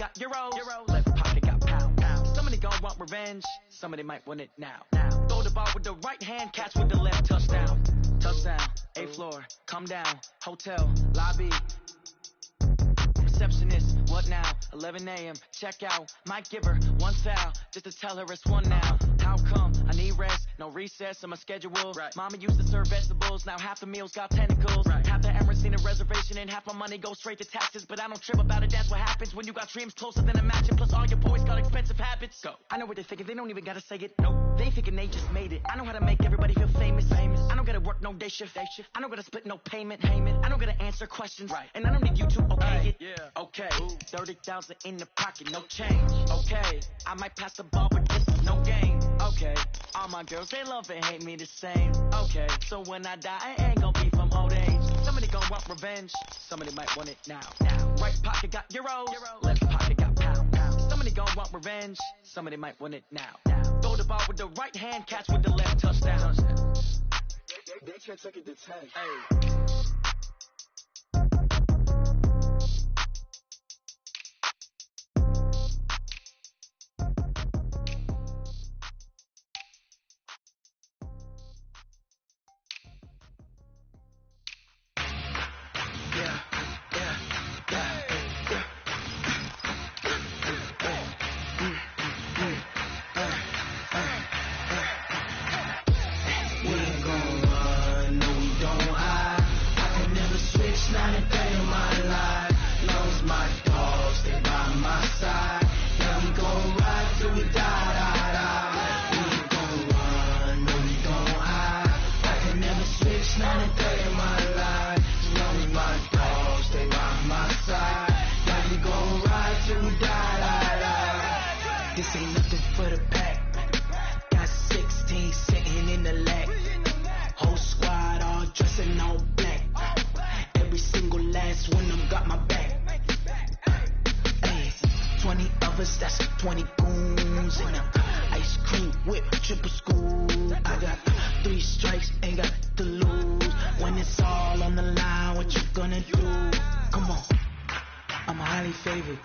got euros. Left pocket got pound. Somebody gon' want revenge. Somebody might want it now. Throw the ball with the right hand, catch with the left. Touchdown. Touchdown. 8th floor. Come down. Hotel. Lobby. Receptionist, what now? 11 a.m. Check out. Might give her one foul just to tell her it's one now. How come? I need rest, no recess in my schedule. Right. Mama used to serve vegetables, now half the meals got tentacles. Right. Half the Emirates seen a reservation and half my money goes straight to taxes. But I don't trip about it, that's what happens when you got dreams closer than a matching. Plus all your boys got expensive habits. Go. I know what they're thinking, they don't even gotta say it. Nope. They thinking they just made it. I know how to make everybody feel famous. I don't gotta work no day shift. I don't gotta split no payment. I don't gotta answer questions. Right. And I don't need you to okay it. Yeah. Okay. 30,000 in the pocket, no change. Okay. I might pass the ball, but this is no game. Okay. All my girls, they love and hate me the same. Okay. So when I die, it ain't gonna be from old age. Somebody gon' want revenge. Somebody might want it now. Right pocket got euros. Left pocket got pound. Somebody gon' want revenge. Somebody might want it now. Throw the ball with the right hand, catch with the left. Touchdown. They can't take it to 10. Hey. This ain't nothing for the pack. Got 16 sitting in the lag. Whole squad all dressing all black. Every single last one of them got my back. Ay, 20 of us, that's 20 goons. And ice cream whip, triple school. I got 3 strikes, ain't got to lose. When it's all on the line, what you gonna do? Come on, I'm highly favored.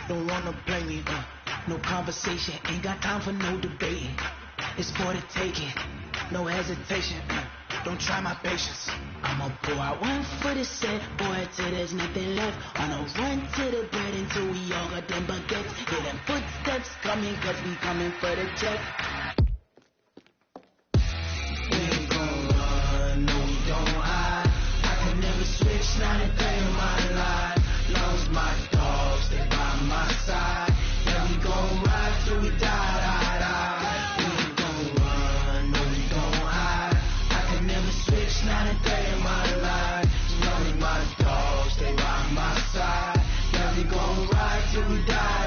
Don't wanna play me, no conversation, ain't got time for no debating. It's for the taking, no hesitation. Don't try my patience. I'ma pour out one for the set, boy, till there's nothing left. On a run to the bread until we all got them baguettes. Hear them footsteps coming, cause we coming for the check. We ain't gon' run, no we don't hide. I can never switch, not a day in my life. Lost my dogs, they by my side. We gon' ride till we die. We ain't gon' run, no we don't hide. I can never switch, not a day in my life. Only my dogs, they by my side. Yeah, we gon' ride till we die.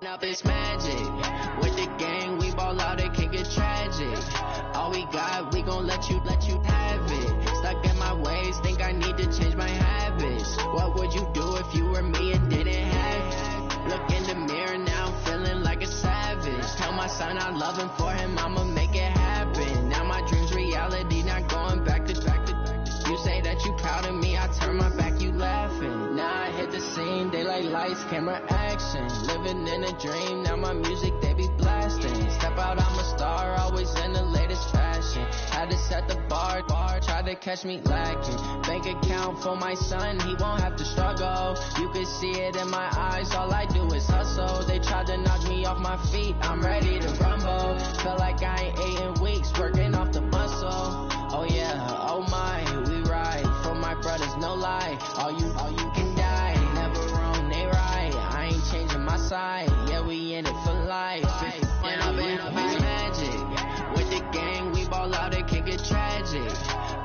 Up it's magic. With the gang, we ball out, it can get tragic. All we got, we gon' let you have it. Stuck in my ways, think I need to change my habits. What would you do if you were me and didn't have it? Look in the mirror now, I'm feeling like a savage. Tell my son I love him, for him I'ma make it happen. Now my dream's reality, not going back to. You say that you proud of me, I turn my back, you laughing. Now I hit the scene, they like lights, camera, action. Living in a dream, now my music, they be blasting. Step out, I'm a star, always in the latest fashion. Had to set the bar, try to catch me lacking. Bank account for my son, he won't have to struggle. You can see it in my eyes, all I do is hustle. They tried to knock me off my feet, I'm ready to rumble. Feel like I ain't ate in weeks, working off the muscle. Oh yeah, oh my, we ride for my brothers, no lie. All you can die, never wrong, they right. I ain't changing my side, yeah, we in it for life. When I've been up, it's magic. With the gang, we ball out, it can get tragic.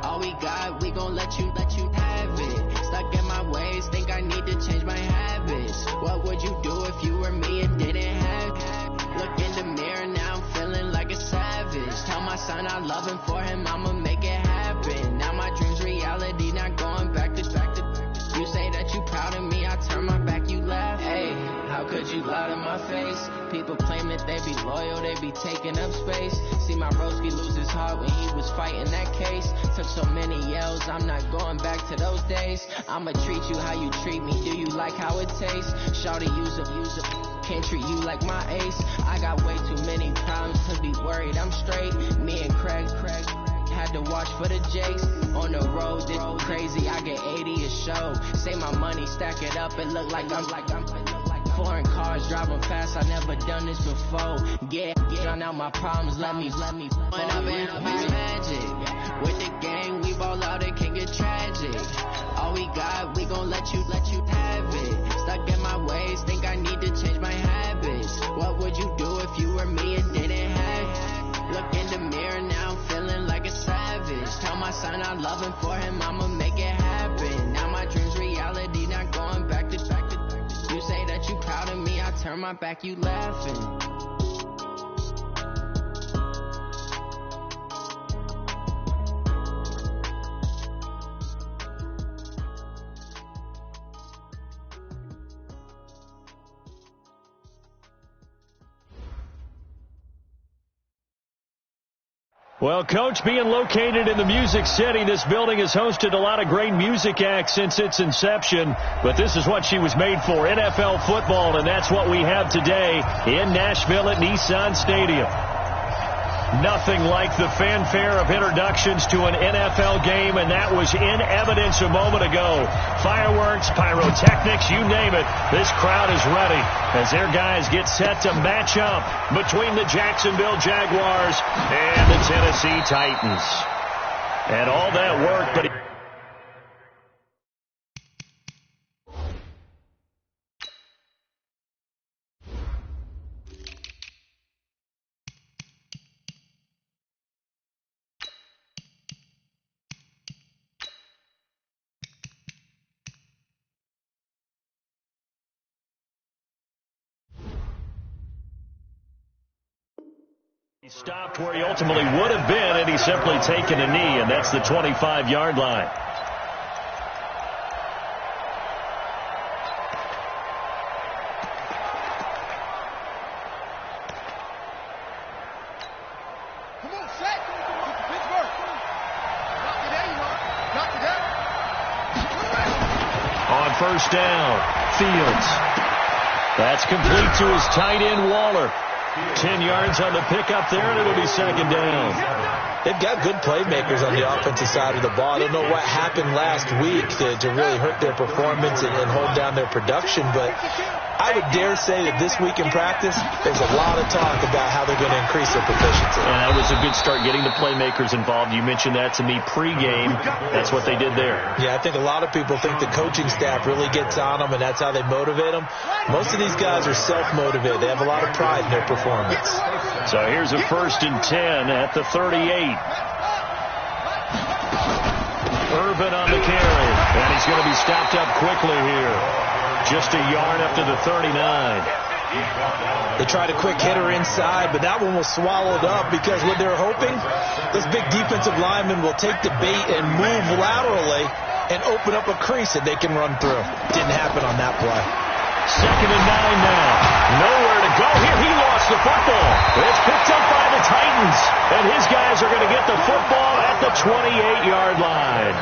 All we got, we gon' let you have it. Stuck in my ways, think I need to change my habits. What would you do if you were me and didn't have it? Look in the mirror, now I'm feeling like a savage. Tell my son I love him, for him I'ma make it happen. Now my dream's reality, not going back to. You say that you proud of me, I turn my back, you laugh. Hey, how could you lie to my face? People claim that they be loyal, they be taking up space. See my broski lose his heart when he was fighting that case. Took so many yells, I'm not going back to those days. I'ma treat you how you treat me, do you like how it tastes? Shawty, use up, can't treat you like my ace. I got way too many problems to be worried, I'm straight. Me and Craig had to watch for the Jakes. On the road, it's crazy, I get 80 a show. Say my money, stack it up, it look like I'm foreign cars driving fast, I never done this before. Yeah, drown out my problems, let me. When I've been up, it's magic. With the gang, we ball out, it can get tragic. All we got, we gon' let you have it. Stuck in my ways, think I need to change my habits. What would you do if you were me and didn't have it? Look in the mirror, now I'm feeling like a savage. Tell my son I love him, for him I'ma make it happen. Now my dream's reality, not going back to. You say that you proud of me, I turn my back, you laughing. Well, Coach, being located in the Music City, this building has hosted a lot of great music acts since its inception. But this is what she was made for, NFL football, and that's what we have today in Nashville at Nissan Stadium. Nothing like the fanfare of introductions to an NFL game, and that was in evidence a moment ago. Fireworks, pyrotechnics, you name it. This crowd is ready as their guys get set to match up between the Jacksonville Jaguars and the Tennessee Titans. And all that work, but he stopped where he ultimately would have been, and he's simply taken a knee, and that's the 25-yard line. Come on, set. Pittsburgh. Knock it down, you know. Knock it down. On first down, Fields. That's complete to his tight end, Waller. 10 yards on the pickup there, and it'll be second down. They've got good playmakers on the offensive side of the ball. I don't know what happened last week to really hurt their performance and hold down their production, but I would dare say that this week in practice, there's a lot of talk about how they're going to increase their proficiency. And that was a good start, getting the playmakers involved. You mentioned that to me pregame. That's what they did there. Yeah, I think a lot of people think the coaching staff really gets on them, and that's how they motivate them. Most of these guys are self-motivated. They have a lot of pride in their performance. So here's a 1st and 10 at the 38. Irvin on the carry. And he's going to be stopped up quickly here. Just a yard up to the 39. They tried a quick hitter inside, but that one was swallowed up because what they're hoping, this big defensive lineman will take the bait and move laterally and open up a crease that they can run through. Didn't happen on that play. 2nd and 9 now. Nowhere to go here. He lost the football. It's picked up by the Titans. And his guys are going to get the football at the 28-yard line.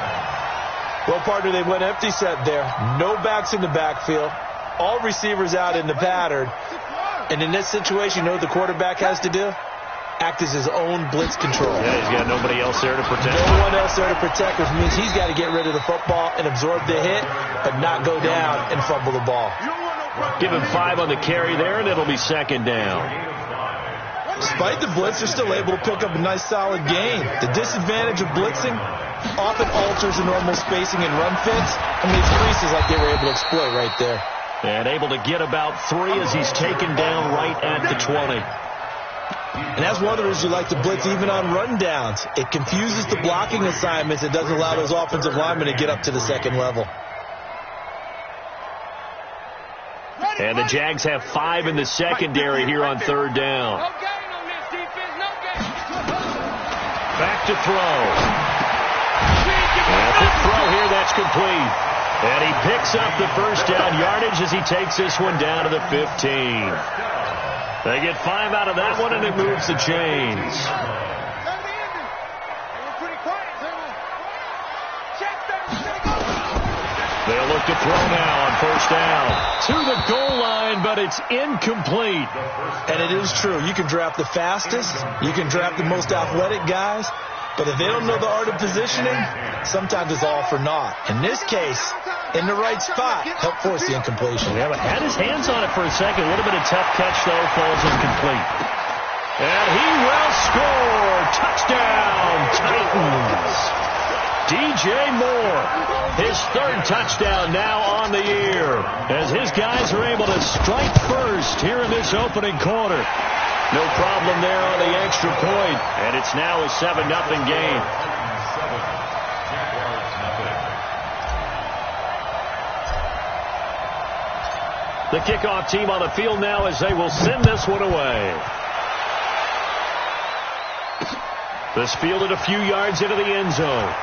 Well, partner, they went empty set there. No backs in the backfield. All receivers out in the pattern. And in this situation, you know what the quarterback has to do? Act as his own blitz control. Yeah, he's got nobody else there to protect. No one else there to protect, which means he's got to get rid of the football and absorb the hit, but not go down and fumble the ball. Give him 5 on the carry there, and it'll be 2nd down. Despite the blitz, they're still able to pick up a nice solid gain. The disadvantage of blitzing often alters the normal spacing and run fits. I mean, it's creases like they were able to exploit right there. And able to get about 3 as he's taken down right at the 20. And that's one of the reasons you like to blitz even on rundowns. It confuses the blocking assignments. It doesn't allow those offensive linemen to get up to the second level. And the Jags have 5 in the secondary here on 3rd down. Back to throw. And the throw here, that's complete. And he picks up the first down yardage as he takes this one down to the 15. They get 5 out of that one, and it moves the chains. They'll look to throw now on 1st down. To the goal line, but it's incomplete. And it is true. You can draft the fastest. You can draft the most athletic guys. But if they don't know the art of positioning, sometimes it's all for naught. In this case, in the right spot, help force the incompletion. Yeah, but had his hands on it for a second. A little bit of tough catch, though, falls incomplete. And he will score. Touchdown, Titans. DJ Moore, his 3rd touchdown now on the year, as his guys are able to strike first here in this opening quarter. No problem there on the extra point, and it's now a 7-0 game. The kickoff team on the field now as they will send this one away. This fielded a few yards into the end zone.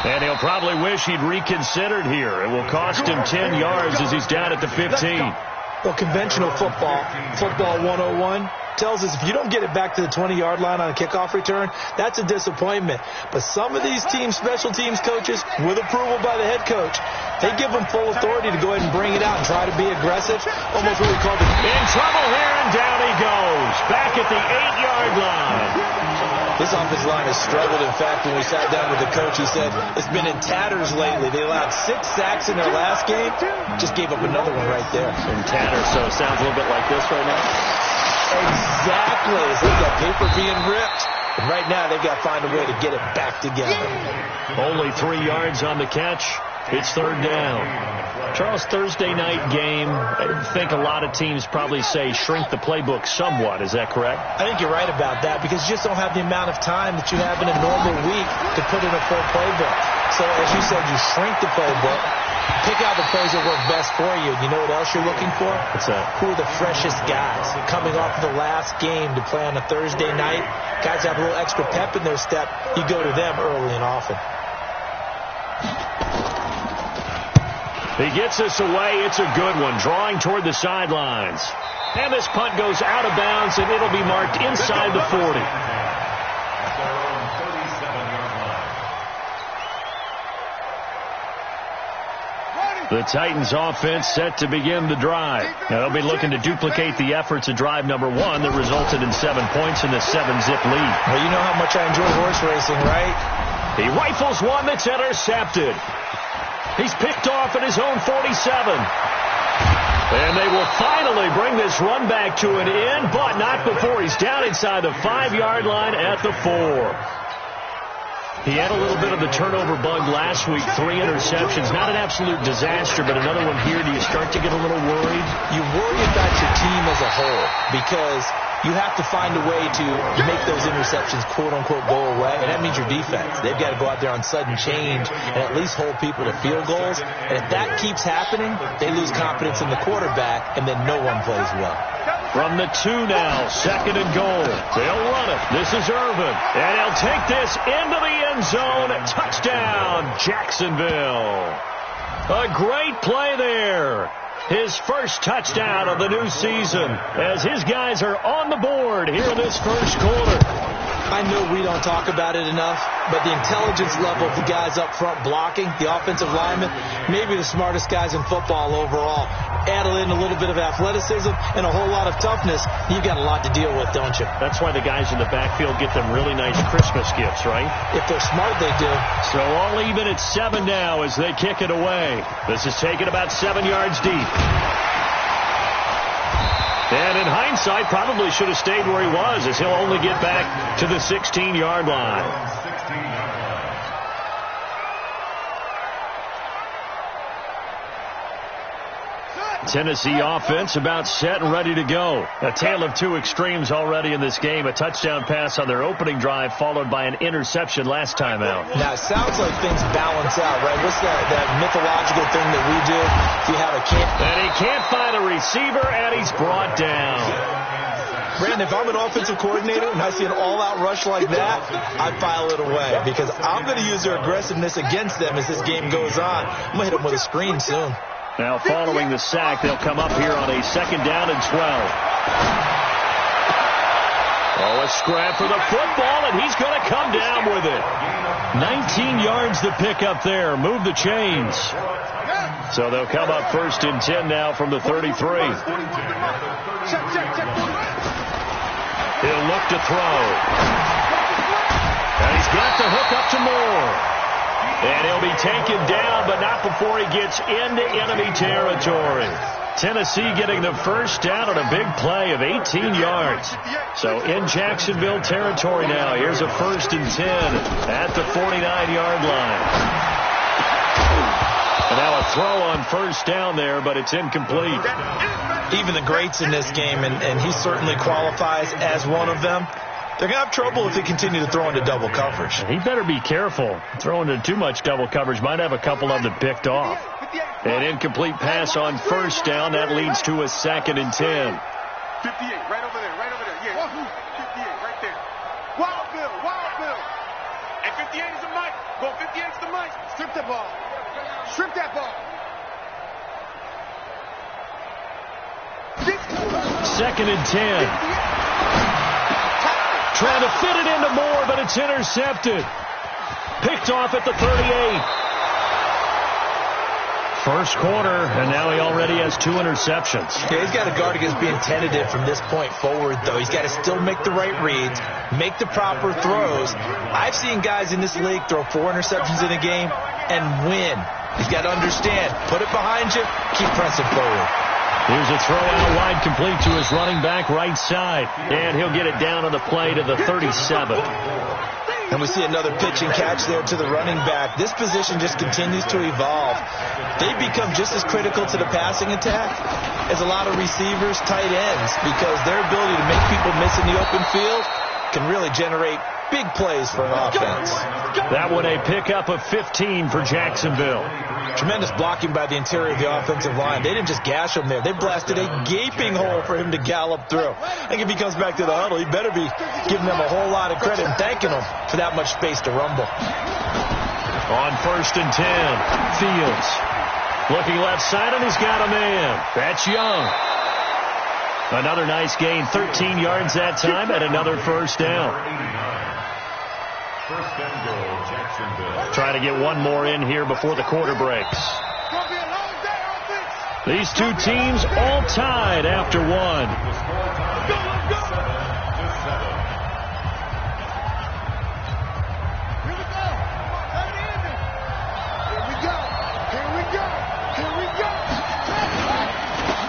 And he'll probably wish he'd reconsidered here. It will cost him 10 yards as he's down at the 15. Well, conventional football 101, tells us if you don't get it back to the 20-yard line on a kickoff return, that's a disappointment. But some of these teams, special teams coaches, with approval by the head coach, they give them full authority to go ahead and bring it out and try to be aggressive. Almost what we call in trouble here, and down he goes. Back at the 8-yard line. This offensive line has struggled. In fact, when we sat down with the coach, he said it's been in tatters lately. They allowed 6 sacks in their last game. Just gave up another one right there. In tatters, so it sounds a little bit like this right now. Exactly. It's like that paper being ripped. And right now, they've got to find a way to get it back together. Only 3 yards on the catch. It's 3rd down. Charles, Thursday night game, I think a lot of teams probably say shrink the playbook somewhat. Is that correct? I think you're right about that because you just don't have the amount of time that you have in a normal week to put in a full playbook. So, as you said, you shrink the playbook, pick out the plays that work best for you. You know what else you're looking for? What's that? Who are the freshest guys coming off of the last game to play on a Thursday night? Guys have a little extra pep in their step. You go to them early and often. He gets us away. It's a good one. Drawing toward the sidelines. And this punt goes out of bounds, and it'll be marked inside the 40. The Titans offense set to begin the drive. Now they'll be looking to duplicate the efforts of drive number 1 that resulted in 7 points in the 7-zip lead. Well, you know how much I enjoy horse racing, right? He rifles one that's intercepted. He's picked off at his own 47. And they will finally bring this run back to an end, but not before he's down inside the 5-yard line at the 4. He had a little bit of the turnover bug last week, 3 interceptions. Not an absolute disaster, but another one here. Do you start to get a little worried? You worry about your team as a whole because you have to find a way to make those interceptions quote-unquote go away, and that means your defense. They've got to go out there on sudden change and at least hold people to field goals. And if that keeps happening, they lose confidence in the quarterback, and then no one plays well. From the 2 now, 2nd and goal. They'll run it. This is Irvin, and he'll take this into the end zone. Touchdown, Jacksonville. A great play there. His first touchdown of the new season as his guys are on the board here in this first quarter. I know we don't talk about it enough, but the intelligence level of the guys up front blocking, the offensive linemen, maybe the smartest guys in football overall. Add in a little bit of athleticism and a whole lot of toughness, you've got a lot to deal with, don't you? That's why the guys in the backfield get them really nice Christmas gifts, right? If they're smart, they do. So all even at 7 now as they kick it away. This is taken about 7 yards deep. And in hindsight, probably should have stayed where he was, as he'll only get back to the 16-yard line. Tennessee offense about set and ready to go. A tale of two extremes already in this game. A touchdown pass on their opening drive followed by an interception last time out. Now, it sounds like things balance out, right? What's that mythological thing that we do? If you have a And he can't find a receiver, and he's brought down. Brandon, if I'm an offensive coordinator and I see an all-out rush like that, I file it away because I'm going to use their aggressiveness against them as this game goes on. I'm going to hit them with a screen soon. Now, following the sack, they'll come up here on a 2nd down and 12. Oh, a scrap for the football, and he's going to come down with it. 19 yards to pick up there. Move the chains. So they'll come up 1st and 10 now from the 33. He'll look to throw. And he's got the hook up to Moore. And he'll be taken down, but not before he gets into enemy territory. Tennessee getting the first down on a big play of 18 yards. So in Jacksonville territory now. Here's a 1st and 10 at the 49-yard line. And now a throw on 1st down there, but it's incomplete. Even the greats in this game, and he certainly qualifies as one of them, they're going to have trouble if they continue to throw into double coverage. He better be careful. Throwing into too much double coverage might have a couple of them picked off. An incomplete pass on 1st down. That leads to a 2nd and 10. 58, right over there, right over there. Yeah, 58, right there. Wild Bill. And 58 is the mic. Go 58 is the mic. Strip that ball. Strip that ball. 2nd and 10. Trying to fit it into Moore, but it's intercepted. Picked off at the 38. First quarter, and now he already has 2 interceptions. Yeah, he's got to guard against being tentative from this point forward, though. He's got to still make the right reads, make the proper throws. I've seen guys in this league throw 4 interceptions in a game and win. He's got to understand, put it behind you, keep pressing forward. Here's a throw out wide complete to his running back right side. And he'll get it down on the play to the 37. And we see another pitch and catch there to the running back. This position just continues to evolve. They become just as critical to the passing attack as a lot of receivers, tight ends, because their ability to make people miss in the open field can really generate big plays for an offense. That one a pickup of 15 for Jacksonville. Tremendous blocking by the interior of the offensive line. They didn't just gash him there. They blasted a gaping hole for him to gallop through. I think if he comes back to the huddle, he better be giving them a whole lot of credit and thanking them for that much space to rumble. On 1st and 10, Fields. Looking left side, and he's got a man. That's Young. Another nice gain, 13 yards that time, and another 1st down. First and goal, Jacksonville. Trying to get one more in here before the quarter breaks. These two teams all tied after one.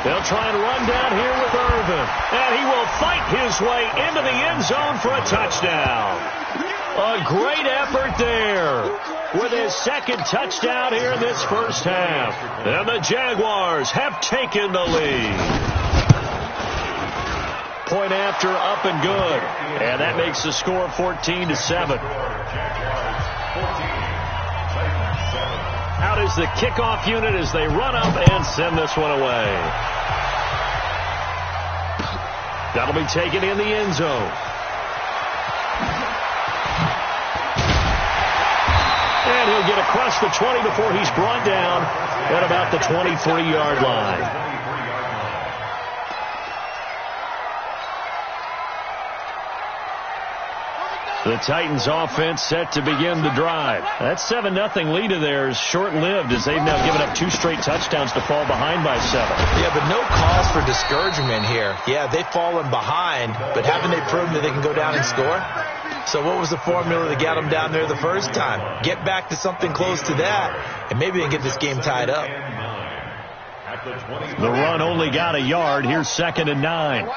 They'll try and run down here with Irvin. And he will fight his way into the end zone for a touchdown. A great effort there with his 2nd touchdown here in this first half. And the Jaguars have taken the lead. Point after, up and good. And that makes the score 14-7. Out is the kickoff unit as they run up and send this one away. That'll be taken in the end zone. And he'll get across the 20 before he's brought down at about the 23-yard line. The Titans offense set to begin the drive. That 7-0 lead of theirs short-lived as they've now given up 2 straight touchdowns to fall behind by 7. Yeah, but no cause for discouragement here. Yeah, they've fallen behind, but haven't they proven that they can go down and score? So what was the formula that got them down there the first time? Get back to something close to that, and maybe they can get this game tied up. The run only got a yard. Here's 2nd and 9.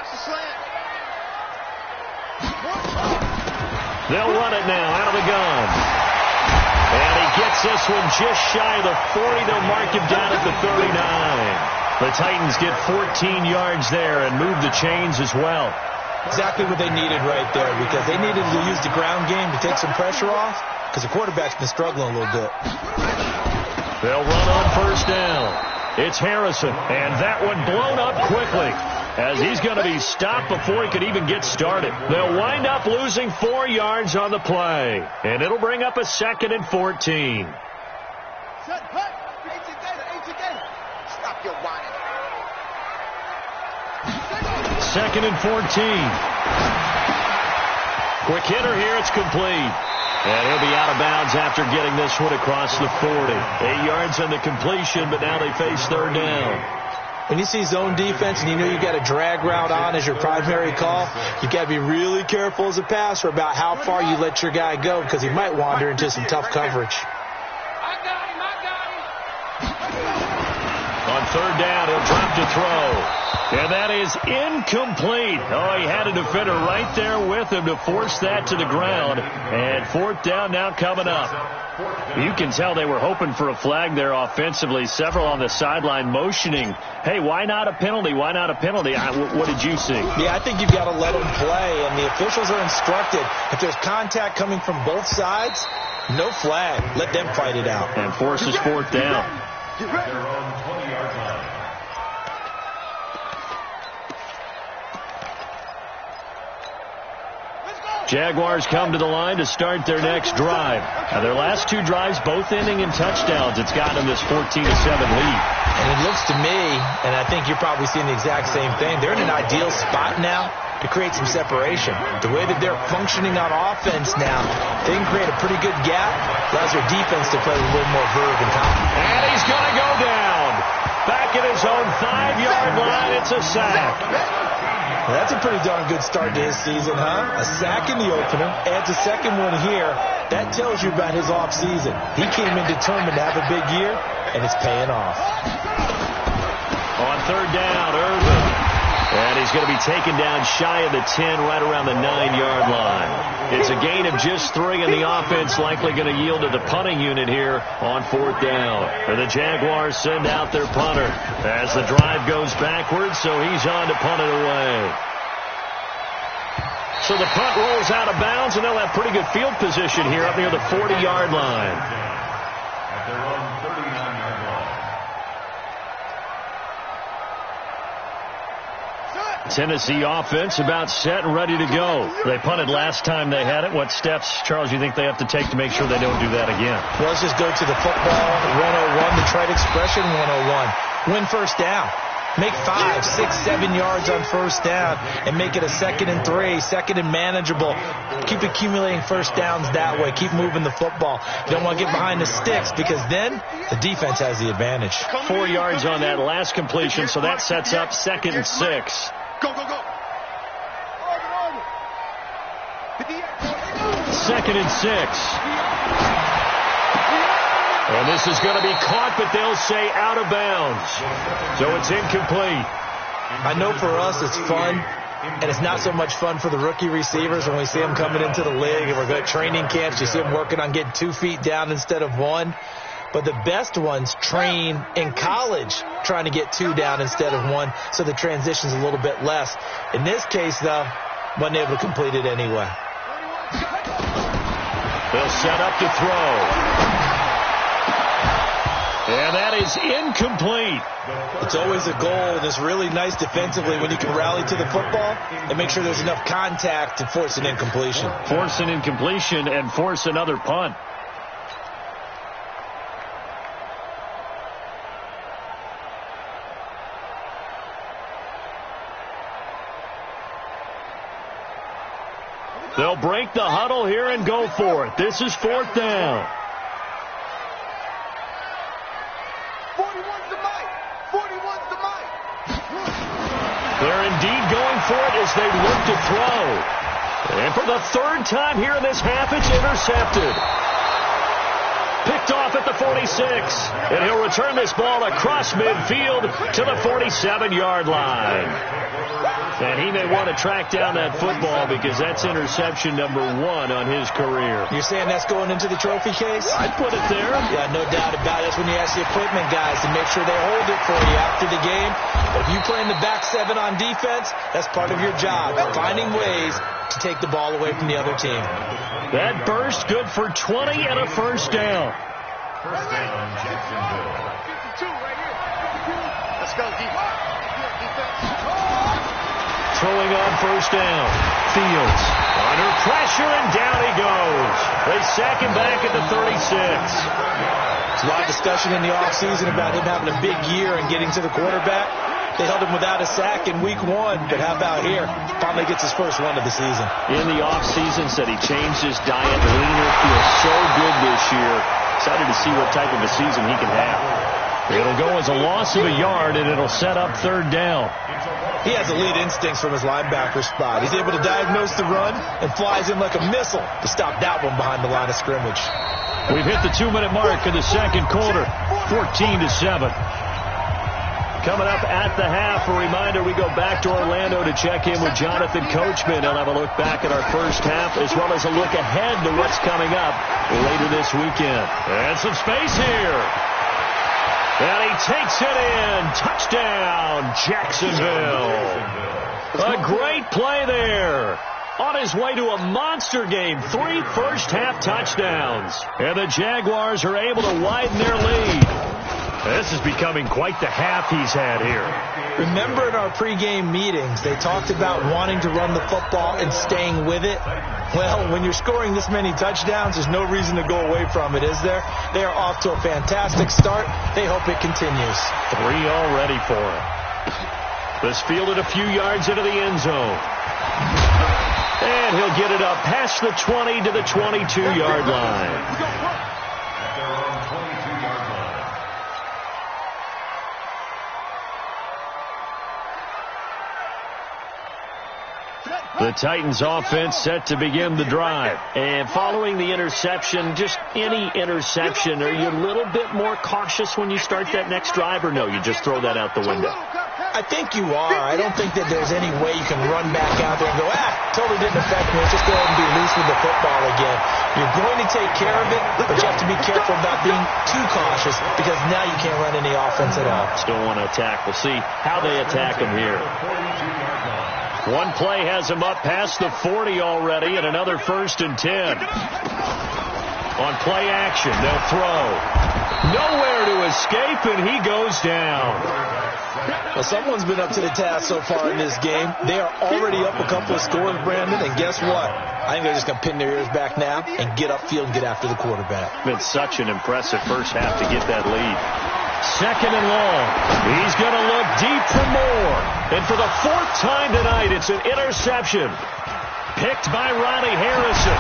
They'll run it now out of the gun. And he gets this one just shy of the 40. They'll mark him down at the 39. The Titans get 14 yards there and move the chains as well. Exactly what they needed right there, because they needed to use the ground game to take some pressure off, because the quarterback's been struggling a little bit. They'll run on first down. It's Harrison, and that one blown up quickly as he's going to be stopped before he could even get started. They'll wind up losing 4 yards on the play, and it'll bring up a 2nd and 14. Stop your whining. 2nd and 14. Quick hitter here. It's complete. And he'll be out of bounds after getting this one across the 40. 8 yards on the completion, but now they face 3rd down. When you see zone defense and you know you got a drag route on as your primary call, you got to be really careful as a passer about how far you let your guy go, because he might wander into some tough coverage. On 3rd down, he'll drop to throw. And that is incomplete. Oh, he had a defender right there with him to force that to the ground. And 4th down now coming up. You can tell they were hoping for a flag there offensively. Several on the sideline motioning, hey, why not a penalty? Why not a penalty? What did you see? Yeah, I think you've got to let them play. And the officials are instructed, if there's contact coming from both sides, no flag. Let them fight it out. And forces 4th down. Jaguars come to the line to start their next drive. Now, their last 2 drives, both ending in touchdowns. It's gotten them this 14-7 lead. And it looks to me, and I think you're probably seeing the exact same thing, they're in an ideal spot now to create some separation. The way that they're functioning on offense now, they can create a pretty good gap. Allows their defense to play with a little more verve and confidence. And he's going to go down. Back at his own 5-yard line, it's a sack. Well, that's a pretty darn good start to his season, huh? A sack in the opener, adds a second one here. That tells you about his offseason. He came in determined to have a big year, and it's paying off. On 3rd down, Irvin. And he's going to be taken down shy of the 10, right around the 9-yard line. It's a gain of just 3, and the offense likely going to yield to the punting unit here on 4th down. And the Jaguars send out their punter as the drive goes backwards, so he's on to punt it away. So the punt rolls out of bounds, and they'll have pretty good field position here up near the 40-yard line. At their own 39-yard line. Tennessee offense about set and ready to go. They punted last time they had it. What steps, Charles, you think they have to take to make sure they don't do that again? Well, let's just go to the football 101, the trite expression 101. Win first down. Make 5, 6, 7 yards on first down and make it a 2nd and 3, 2nd and manageable. Keep accumulating first downs that way. Keep moving the football. You don't want to get behind the sticks, because then the defense has the advantage. 4 yards on that last completion, so that sets up 2nd and 6. Go, go, go. 2nd and 6. And this is going to be caught, but they'll say out of bounds. So it's incomplete. I know for us it's fun, and it's not so much fun for the rookie receivers when we see them coming into the league and we're going to training camps. You see them working on getting 2 feet down instead of 1. but the best ones train in college trying to get 2 down instead of 1, so the transition's a little bit less. In this case, though, wasn't able to complete it anyway. They'll set up to throw. And that is incomplete. It's always a goal, and it's really nice defensively when you can rally to the football and make sure there's enough contact to force an incompletion. Force an incompletion and force another punt. They'll break the huddle here and go for it. This is 4th down. 41's the mic. 41's the mic. They're indeed going for it as they look to throw. And for the 3rd time here in this half, it's intercepted. Picked off at the 46. And he'll return this ball across midfield to the 47-yard line. And he may want to track down that football because that's interception number 1 on his career. You're saying that's going into the trophy case? I'd put it there. Yeah, no doubt about it. That's when you ask the equipment guys to make sure they hold it for you after the game. But if you play in the back 7 on defense, that's part of your job, finding ways to take the ball away from the other team. That burst good for 20 and a 1st down. First down, Jacksonville. 52 right here. 52. Let's go, defense. Throwing on 1st down. Fields under pressure, and down he goes. They sack him back at the 36. There's a lot of discussion in the offseason about him having a big year and getting to the quarterback. They held him without a sack in week 1, but how about here? Finally gets his first one of the season. In the offseason, said he changed his diet, leaner, feels so good this year. Excited to see what type of a season he can have. It'll go as a loss of a yard, and it'll set up 3rd down. He has elite instincts from his linebacker spot. He's able to diagnose the run and flies in like a missile to stop that one behind the line of scrimmage. We've hit the 2-minute mark in the 2nd quarter, 14-7. Coming up at the half, a reminder, we go back to Orlando to check in with Jonathan Coachman. He'll have a look back at our first half as well as a look ahead to what's coming up later this weekend. And some space here. And he takes it in. Touchdown, Jacksonville. A great play there. On his way to a monster game. 3 first-half touchdowns. And the Jaguars are able to widen their lead. This is becoming quite the half he's had here. Remember in our pregame meetings, they talked about wanting to run the football and staying with it? Well, when you're scoring this many touchdowns, there's no reason to go away from it, is there? They are off to a fantastic start. They hope it continues. 3 already for him. This fielded a few yards into the end zone. And he'll get it up past the 20 to the 22-yard line. The Titans offense set to begin the drive. And following the interception, just any interception, are you a little bit more cautious when you start that next drive, or no, you just throw that out the window? I think you are. I don't think that there's any way you can run back out there and go, totally didn't affect me. Let's just go ahead and be loose with the football again. You're going to take care of it, but you have to be careful about being too cautious because now you can't run any offense at all. Still want to attack. We'll see how they attack him here. One play has him up past the 40 already, and another 1st and 10. On play action, they'll throw. Nowhere to escape, and he goes down. Well, someone's been up to the task so far in this game. They are already up a couple of scores, Brandon, and guess what? I think they're just going to pin their ears back now and get upfield and get after the quarterback. Been such an impressive first half to get that lead. 2nd and long. He's going to look deep for more. And for the 4th time tonight, it's an interception. Picked by Ronnie Harrison.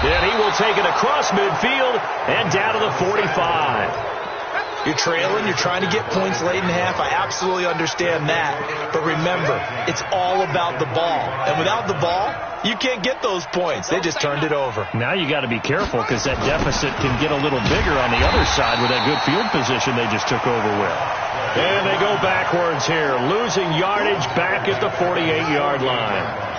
And he will take it across midfield and down to the 45. You're trailing. You're trying to get points late in the half. I absolutely understand that. But remember, it's all about the ball. And without the ball, you can't get those points. They just turned it over. Now you got to be careful because that deficit can get a little bigger on the other side with that good field position they just took over with. And they go backwards here, losing yardage back at the 48-yard line.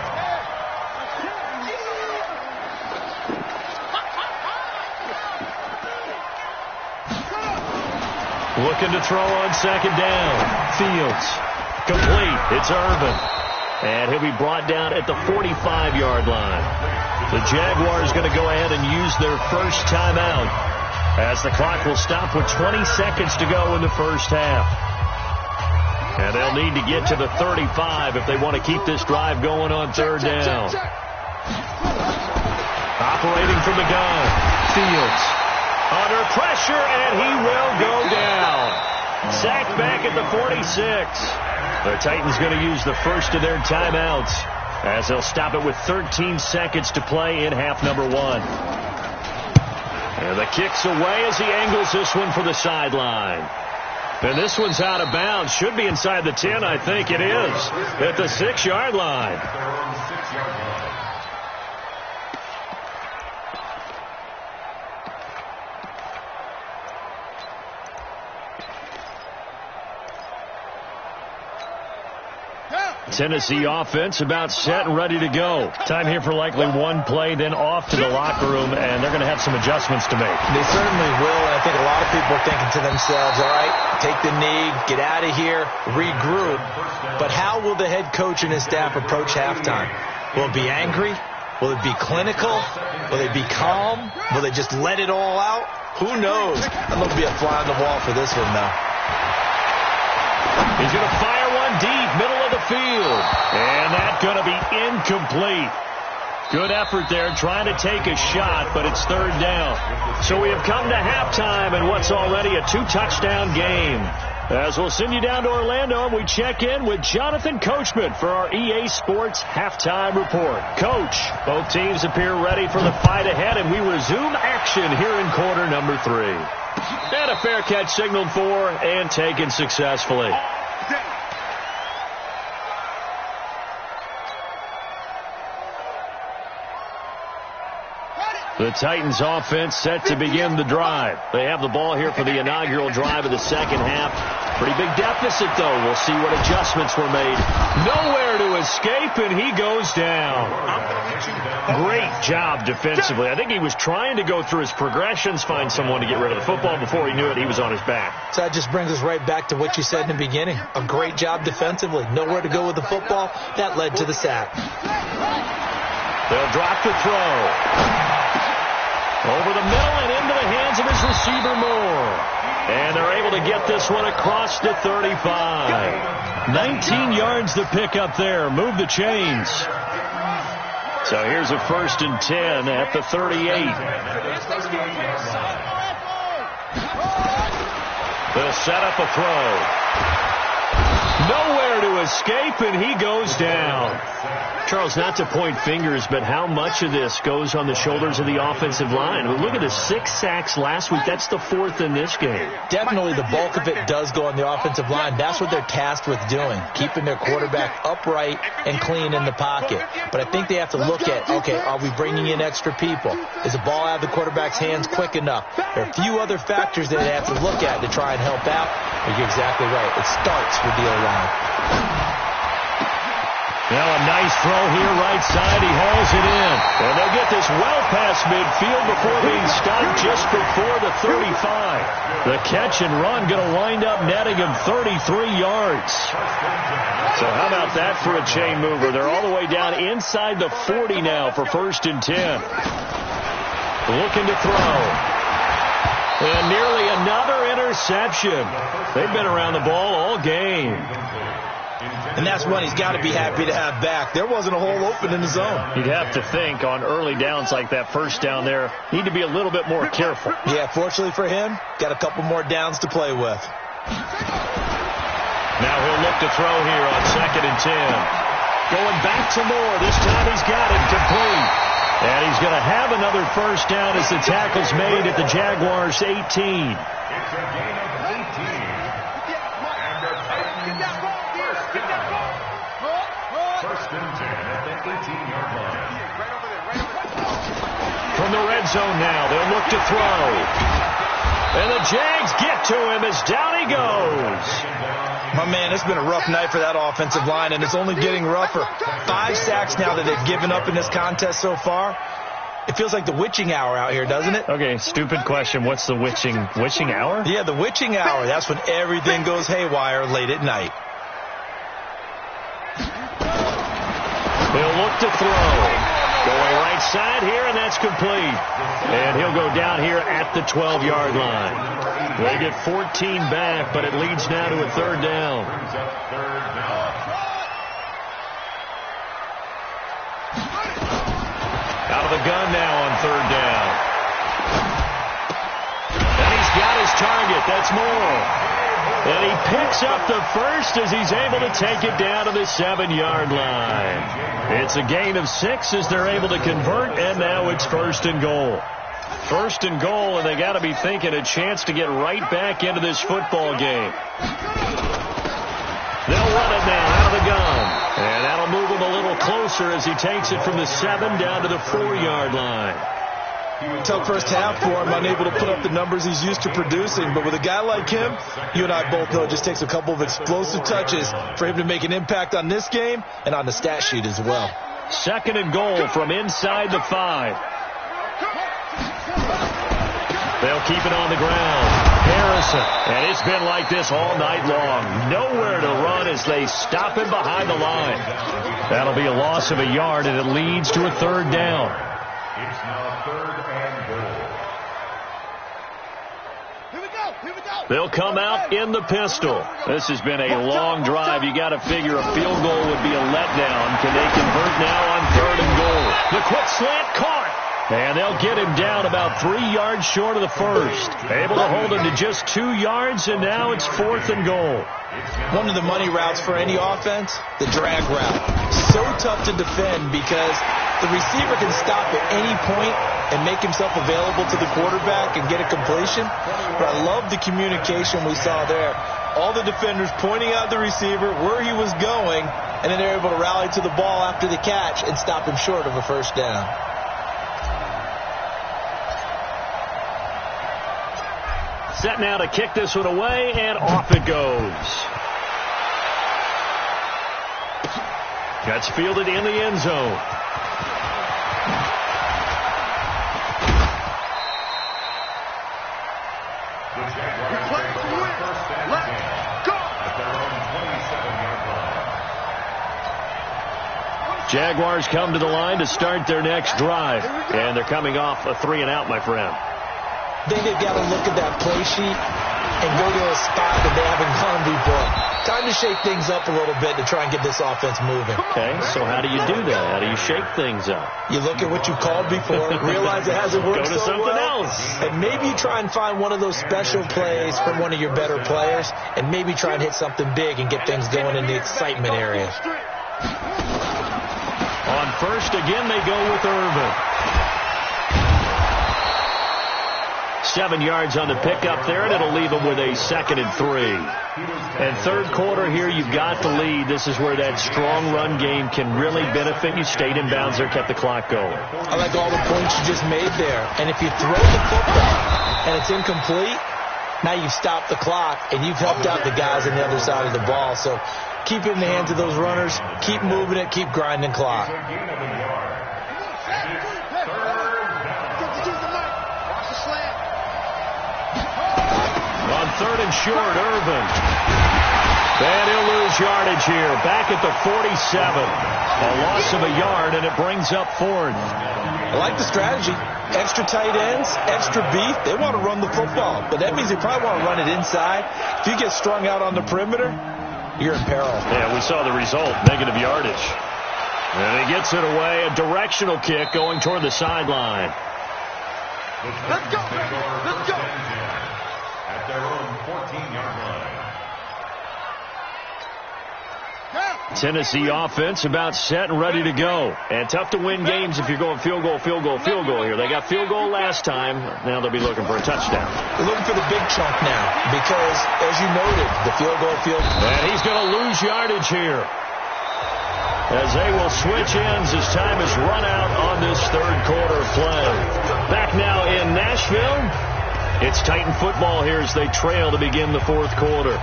Looking to throw on second down. Fields. Complete. It's Irvin. And he'll be brought down at the 45-yard line. The Jaguars going to go ahead and use their first timeout as the clock will stop with 20 seconds to go in the first half. And they'll need to get to the 35 if they want to keep this drive going on third down. Operating from the gun. Fields. Under pressure, and he will go down. Sacked back at the 46. The Titans going to use the first of their timeouts as they'll stop it with 13 seconds to play in half number 1. And the kick's away as he angles this one for the sideline. And this one's out of bounds. Should be inside the 10, I think it is. At the 6-yard line. Tennessee offense about set and ready to go. Time here for likely one play, then off to the locker room, and they're going to have some adjustments to make. They certainly will, and I think a lot of people are thinking to themselves, all right, take the knee, get out of here, regroup. But how will the head coach and his staff approach halftime? Will it be angry? Will it be clinical? Will they be calm? Will they just let it all out? Who knows? I'm going to be a fly on the wall for this one, though. He's going to fire one deep, middle of the field. And that's going to be incomplete. Good effort there, trying to take a shot, but it's third down. So we have come to halftime in what's already a 2-touchdown game. As we'll send you down to Orlando, and we check in with Jonathan Coachman for our EA Sports Halftime Report. Coach, both teams appear ready for the fight ahead, and we resume action here in quarter number 3. And a fair catch signaled for and taken successfully. The Titans offense set to begin the drive. They have the ball here for the inaugural drive of the second half. Pretty big deficit, though. We'll see what adjustments were made. Nowhere to escape, and he goes down. Great job defensively. I think he was trying to go through his progressions, find someone to get rid of the football. Before he knew it, he was on his back. So that just brings us right back to what you said in the beginning. A great job defensively. Nowhere to go with the football. That led to the sack. They'll drop the throw. Over the middle and into the hands of his receiver Moore. And they're able to get this one across the 35. 19 yards to pick up there. Move the chains. So here's a 1st and 10 at the 38. They'll set up a throw. Nowhere to escape, and he goes down. Charles, not to point fingers, but how much of this goes on the shoulders of the offensive line? I mean, look at the 6 sacks last week. That's the 4th in this game. Definitely the bulk of it does go on the offensive line. That's what they're tasked with doing, keeping their quarterback upright and clean in the pocket. But I think they have to look at, okay, are we bringing in extra people? Is the ball out of the quarterback's hands quick enough? There are a few other factors that they have to look at to try and help out. But you're exactly right. It starts with the O-line. Now a nice throw here right side. He hauls it in. And they'll get this well past midfield before being stopped just before the 35. The catch and run going to wind up netting him 33 yards. So how about that for a chain mover? They're all the way down inside the 40 now for 1st and 10. Looking to throw. And nearly another interception. They've been around the ball all game. And that's one he's got to be happy to have back. There wasn't a hole open in the zone. You'd have to think on early downs like that first down there, need to be a little bit more careful. Yeah, fortunately for him, got a couple more downs to play with. Now he'll look to throw here on 2nd and 10. Going back to Moore. This time he's got it complete. And he's going to have another 1st down as the tackle's made at the Jaguars' 18. It's a gain of 18. First and 10 at the 18-yard line. From the red zone now, they'll look to throw. And the Jags get to him as down he goes. My man, it's been a rough night for that offensive line, and it's only getting rougher. 5 sacks now that they've given up in this contest so far. It feels like the witching hour out here, doesn't it? Okay, stupid question. What's the witching hour? Yeah, the witching hour. That's when everything goes haywire late at night. He'll look to throw. Going right side here, and that's complete. And he'll go down here at the 12-yard line. They get 14 back, but it leads now to a third down. Out of the gun now on third down. And he's got his target. That's Moore. And he picks up the first as he's able to take it down to the 7-yard line. It's a gain of 6 as they're able to convert, and now it's first and goal. First and goal, and they got to be thinking a chance to get right back into this football game. They'll run it now out of the gun. And that'll move him a little closer as he takes it from the 7 down to the 4-yard line. Tough first half for him, unable to put up the numbers he's used to producing. But with a guy like him, you and I both know it just takes a couple of explosive touches for him to make an impact on this game and on the stat sheet as well. Second and goal from inside the 5. They'll keep it on the ground. Harrison. And it's been like this all night long. Nowhere to run as they stop him behind the line. That'll be a loss of a yard, and it leads to a third down. It's now third and goal. They'll come out in the pistol. This has been a long drive. You got to figure a field goal would be a letdown. Can they convert now on third and goal? The quick slant caught. And they'll get him down about 3 yards short of the first. Able to hold him to just 2 yards, and now it's fourth and goal. One of the money routes for any offense, the drag route. So tough to defend because the receiver can stop at any point and make himself available to the quarterback and get a completion. But I love the communication we saw there. All the defenders pointing out the receiver, where he was going, and then they're able to rally to the ball after the catch and stop him short of a first down. Set now to kick this one away, and off it goes. That's fielded in the end zone. Jaguars come to the line to start their next drive, and they're coming off a 3-and-out, my friend. I think they've got to look at that play sheet and go to a spot that they haven't gone before. Time to shake things up a little bit to try and get this offense moving. Okay, so how do you do that? How do you shake things up? You look at what you called before, realize it hasn't worked so well. Go to something else. And maybe you try and find one of those special plays from one of your better players, and maybe try and hit something big and get things going in the excitement area. On first, again, they go with Irvin. 7 yards on the pickup there, and it'll leave them with a 2nd and 3. And third quarter here, you've got the lead. This is where that strong run game can really benefit you. Stayed in bounds there, kept the clock going. I like all the points you just made there. And if you throw the football and it's incomplete, now you've stopped the clock and you've helped out the guys on the other side of the ball. So keep it in the hands of those runners. Keep moving it. Keep grinding clock. On third and short, Irvin. And he'll lose yardage here. Back at the 47. A loss of a yard, and it brings up fourth. I like the strategy. Extra tight ends, extra beef. They want to run the football, but that means they probably want to run it inside. If you get strung out on the perimeter, you're in peril. Yeah, we saw the result, negative yardage. And he gets it away, a directional kick going toward the sideline. Let's go, baby. Let's go. At their own 14-yard line. Tennessee offense about set and ready to go. And tough to win games if you're going field goal here. They got field goal last time. Now they'll be looking for a touchdown. They're looking for the big chunk now because, as you noted, the field goal. And he's going to lose yardage here, as they will switch ends as time is run out on this third quarter play. Back now in Nashville. It's Titan football here as they trail to begin the fourth quarter.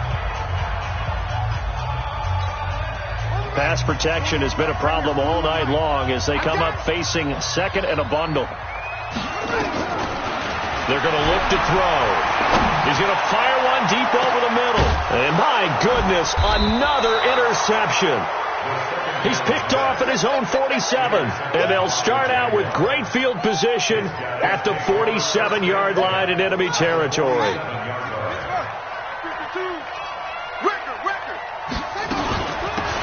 Pass protection has been a problem all night long as they come up facing second and a bundle. They're going to look to throw. He's going to fire one deep over the middle. And my goodness, another interception. He's picked off at his own 47. And they'll start out with great field position at the 47-yard line in enemy territory.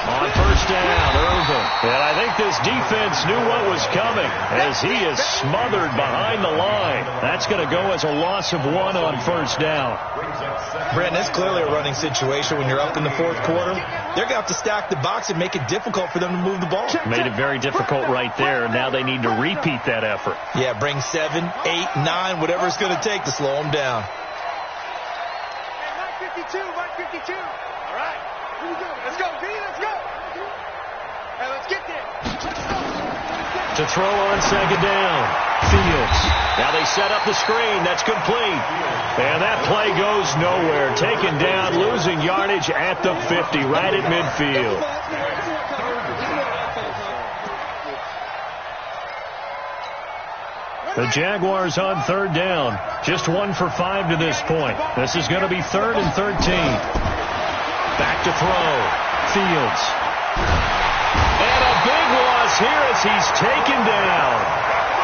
On first down, Irvin. And I think this defense knew what was coming as he is smothered behind the line. That's going to go as a loss of 1 on first down. Brandon, it's clearly a running situation when you're up in the fourth quarter. They're going to have to stack the box and make it difficult for them to move the ball. Made it very difficult right there. Now they need to repeat that effort. Yeah, bring 7, 8, 9, whatever it's going to take to slow them down. 152, 152. All right, here we go. Let's go, D, let's go. Hey, let's get there. To throw on second down. Fields. Now they set up the screen. That's complete. And that play goes nowhere. Taken down, losing yardage at the 50, right at midfield. The Jaguars on third down. Just 1 for 5 to this point. This is going to be 3rd and 13. Back to throw. Fields. And a big loss here as he's taken down.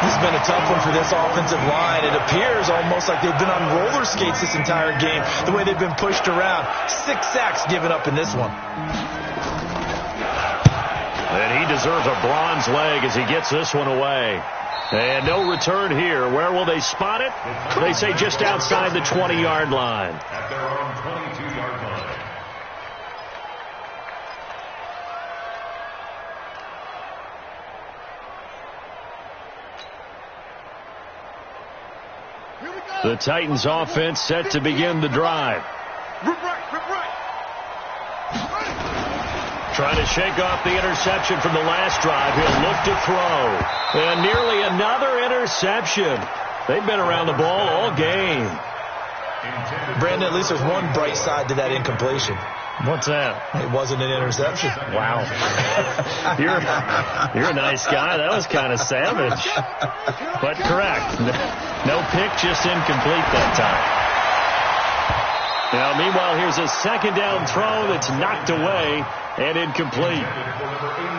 This has been a tough one for this offensive line. It appears almost like they've been on roller skates this entire game, the way they've been pushed around. 6 sacks given up in this one. And he deserves a bronze leg as he gets this one away. And no return here. Where will they spot it? They say just outside the 20-yard line. At their own 22-yard line. The Titans offense set to begin the drive. Rip right. Trying to shake off the interception from the last drive. He'll look to throw. And nearly another interception. They've been around the ball all game. Brandon, at least there's one bright side to that incompletion. What's that? It wasn't an interception. Wow. You're a nice guy. That was kind of savage. But correct. No pick, just incomplete that time. Now, meanwhile, here's a second down throw that's knocked away and incomplete.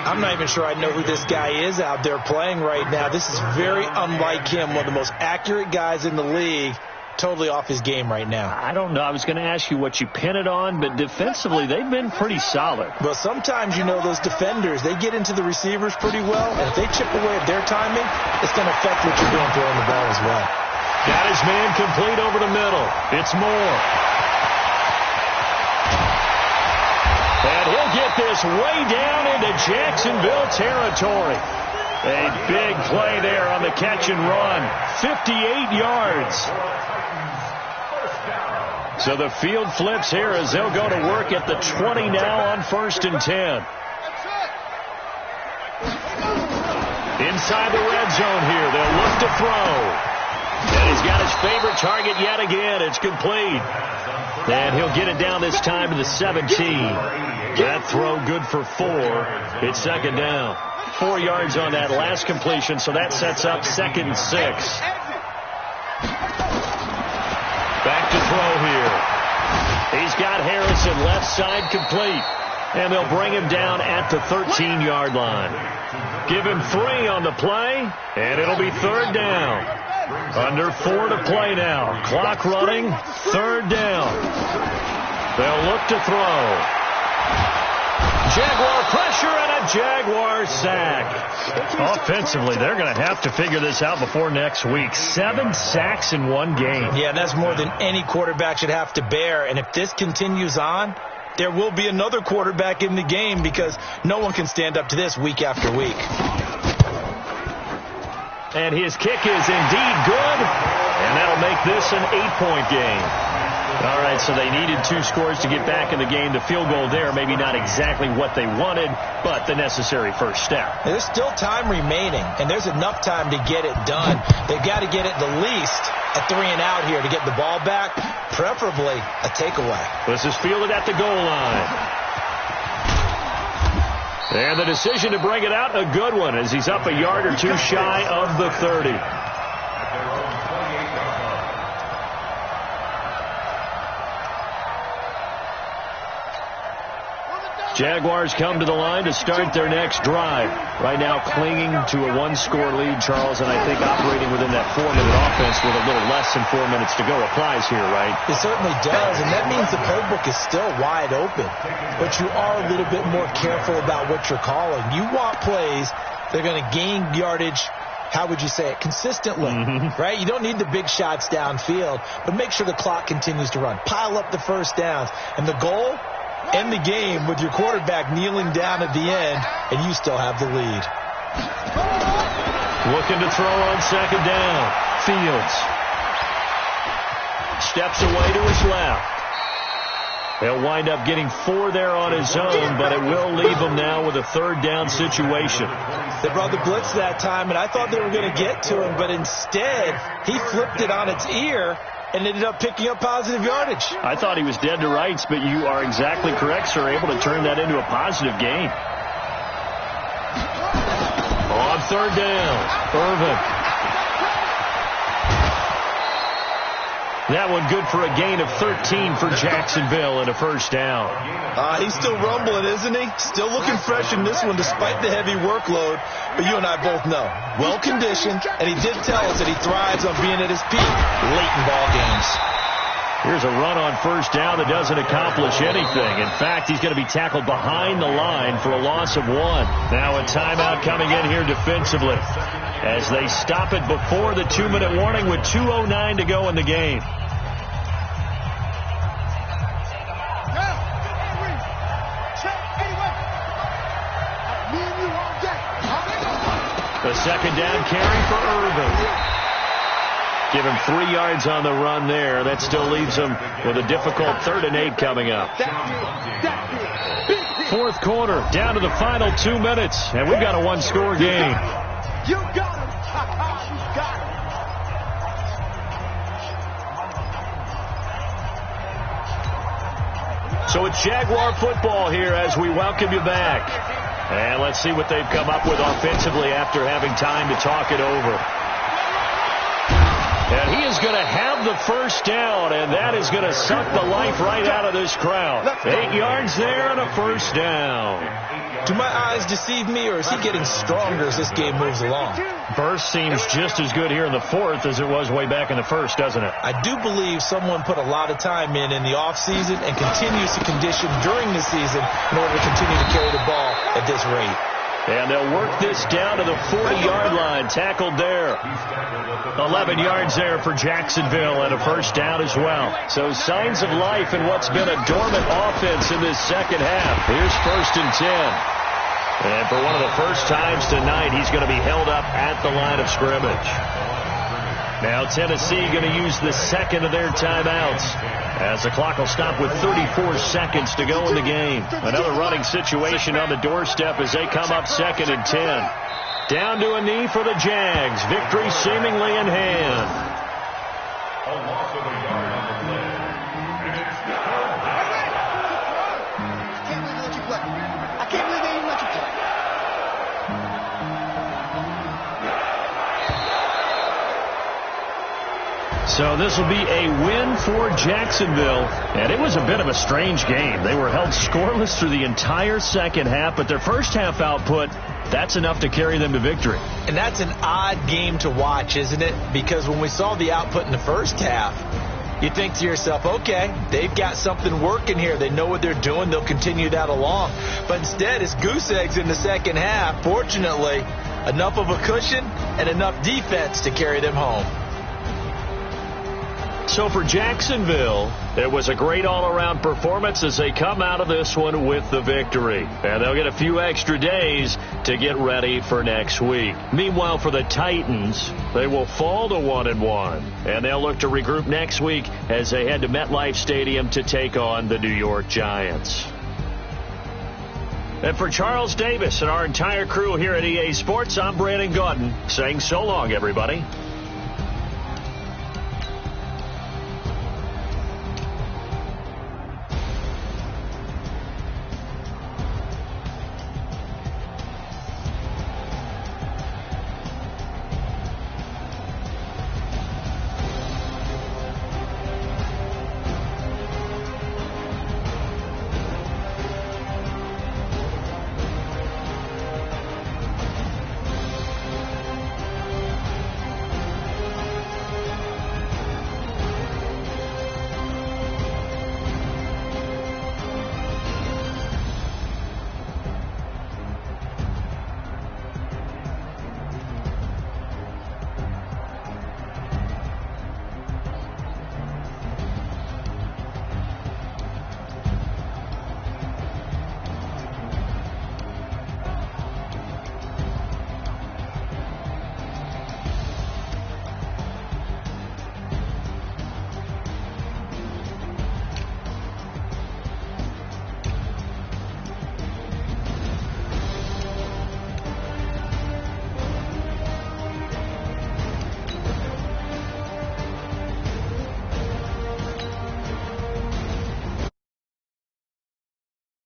I'm not even sure I know who this guy is out there playing right now. This is very unlike him, one of the most accurate guys in the league. Totally off his game right now. I don't know. I was going to ask you what you pin it on, but defensively, they've been pretty solid. Well, sometimes, you know, those defenders, they get into the receivers pretty well, and if they chip away at their timing, it's going to affect what you're doing throwing the ball as well. Got his man complete over the middle. It's Moore. And he'll get this way down into Jacksonville territory. A big play there on the catch and run. 58 yards. So the field flips here as they'll go to work at the 20 now on 1st and 10. Inside the red zone here. They'll look to throw. And he's got his favorite target yet again. It's complete. And he'll get it down this time to the 17. That throw good for 4. It's second down. 4 yards on that last completion, so that sets up 2nd and 6. Back to throw here. He's got Harrison left side complete. And they'll bring him down at the 13-yard line. Give him 3 on the play, and it'll be 3rd down. Under 4 to play now. Clock running, 3rd down. They'll look to throw. Jaguar pressure and a Jaguar sack. Offensively, they're going to have to figure this out before next week. 7 sacks in 1 game. Yeah, that's more than any quarterback should have to bear. And if this continues on, there will be another quarterback in the game because no one can stand up to this week after week. And his kick is indeed good. And that'll make this an 8-point game. All right, so they needed 2 scores to get back in the game. The field goal there, maybe not exactly what they wanted, but the necessary first step. There's still time remaining, and there's enough time to get it done. They've got to get it the least a 3 and out here to get the ball back, preferably a takeaway. This is fielded at the goal line. And the decision to bring it out, a good one, as he's up a yard or 2 shy of the 30. Jaguars come to the line to start their next drive. Right now clinging to a one-score lead, Charles, and I think operating within that 4-minute offense with a little less than 4 minutes to go applies here, right? It certainly does, and that means the playbook is still wide open. But you are a little bit more careful about what you're calling. You want plays that are going to gain yardage, how would you say it, consistently, right? You don't need the big shots downfield, but make sure the clock continues to run. Pile up the first downs. And the goal? End the game with your quarterback kneeling down at the end, and you still have the lead. Looking to throw on second down. Fields steps away to his left. He'll wind up getting 4 there on his own, but it will leave him now with a third down situation. They brought the blitz that time, and I thought they were going to get to him, but instead he flipped it on its ear and ended up picking up positive yardage. I thought he was dead to rights, but you are exactly correct, sir, able to turn that into a positive gain. On third down, Irvin. That one good for a gain of 13 for Jacksonville and a first down. He's still rumbling, isn't he? Still looking fresh in this one despite the heavy workload. But you and I both know, well-conditioned, and he did tell us that he thrives on being at his peak late in ball games. Here's a run on first down that doesn't accomplish anything. In fact, he's going to be tackled behind the line for a loss of 1. Now a timeout coming in here defensively as they stop it before the 2-minute warning with 2:09 to go in the game. The second down carry for Irvin. Give him 3 yards on the run there. That still leaves him with a difficult 3rd and 8 coming up. Fourth quarter, down to the final 2 minutes, and we've got a 1-score game. You got him. You got him. So it's Jaguar football here as we welcome you back. And let's see what they've come up with offensively after having time to talk it over. And he is going to have the first down, and that is going to suck the life right out of this crowd. 8 yards there and a first down. Do my eyes deceive me, or is he getting stronger as this game moves along? Burst seems just as good here in the 4th as it was way back in the 1st, doesn't it? I do believe someone put a lot of time in the offseason and continues to condition during the season in order to continue to carry the ball at this rate. And they'll work this down to the 40-yard line. Tackled there. 11 yards there for Jacksonville and a first down as well. So signs of life in what's been a dormant offense in this second half. Here's 1st and 10. And for one of the first times tonight, he's going to be held up at the line of scrimmage. Now Tennessee going to use the second of their timeouts as the clock will stop with 34 seconds to go in the game. Another running situation on the doorstep as they come up 2nd and 10. Down to a knee for the Jags. Victory seemingly in hand. A loss of a yard on the play. I can't believe they even let you play. So this will be a win for Jacksonville, and it was a bit of a strange game. They were held scoreless through the entire second half, but their first half output, that's enough to carry them to victory. And that's an odd game to watch, isn't it? Because when we saw the output in the first half, you think to yourself, okay, they've got something working here. They know what they're doing. They'll continue that along. But instead, it's goose eggs in the second half. Fortunately, enough of a cushion and enough defense to carry them home. So for Jacksonville, it was a great all-around performance as they come out of this one with the victory. And they'll get a few extra days to get ready for next week. Meanwhile, for the Titans, they will fall to 1-1. And they'll look to regroup next week as they head to MetLife Stadium to take on the New York Giants. And for Charles Davis and our entire crew here at EA Sports, I'm Brandon Gaudin saying so long, everybody.